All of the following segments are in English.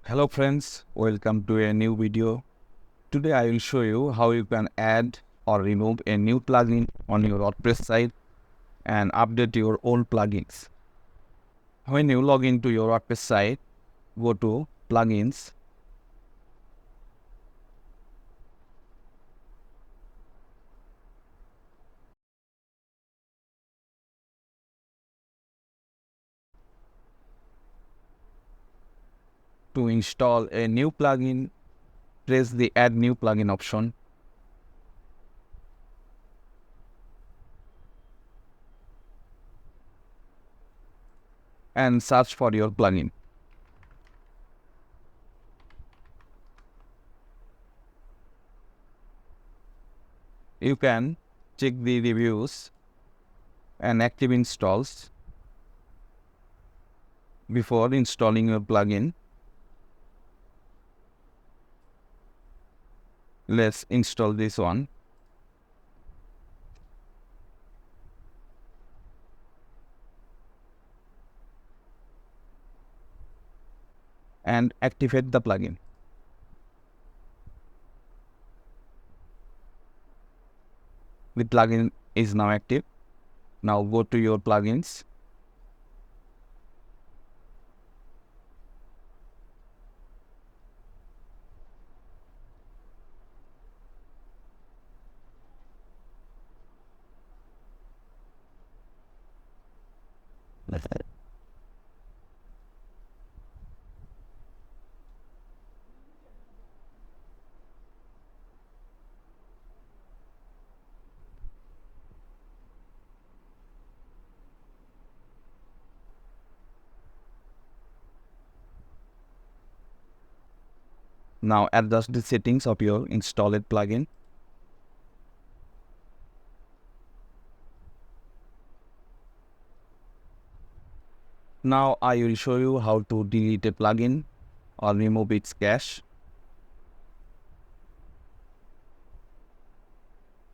Hello friends, welcome to a new video. Today I will show you how you can add or remove a new plugin on your WordPress site and update your old plugins. When you log into your WordPress site, go to plugins. To install a new plugin, press the add new plugin option. And search for your plugin. You can check the reviews and active installs before installing your plugin. Let's install this one. And activate the plugin. The plugin is now active. Now go to your plugins. Now adjust the settings of your installed plugin. Now I will show you how to delete a plugin or remove its cache.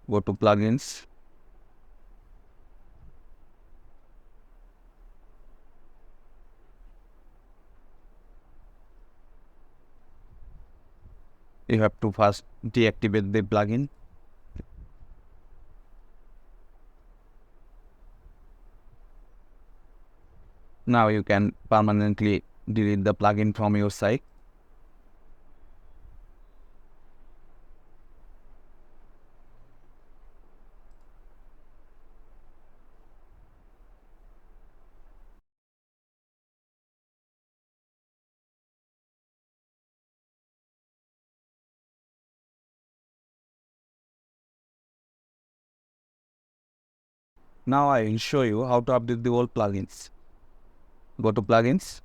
Go to plugins. You have to first deactivate the plugin. Now you can permanently delete the plugin from your site. Now I will show you how to update the old plugins. Go to plugins.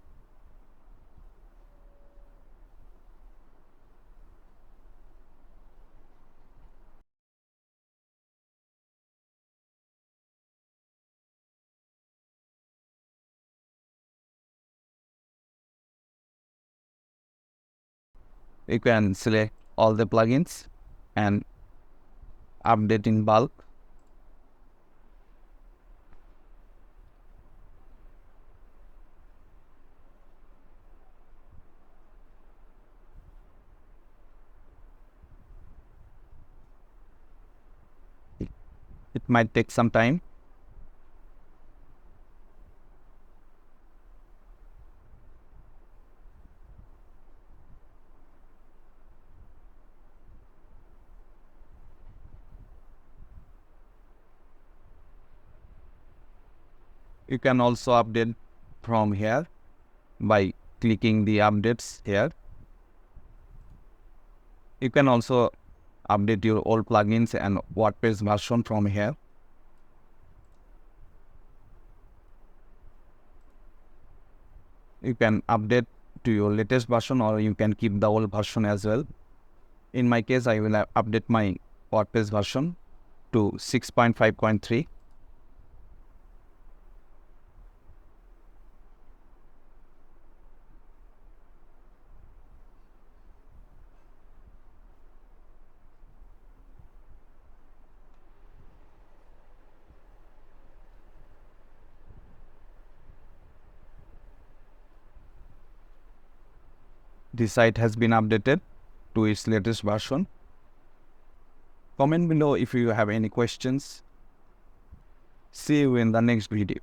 You can select all the plugins and update in bulk. It might take some time. You can also update from here by clicking the updates here. You can also update your old plugins and WordPress version from here. You can update to your latest version, or you can keep the old version as well. In my case, I will update my WordPress version to 6.5.3. the site has been updated to its latest version. Comment below if you have any questions. See you in the next video.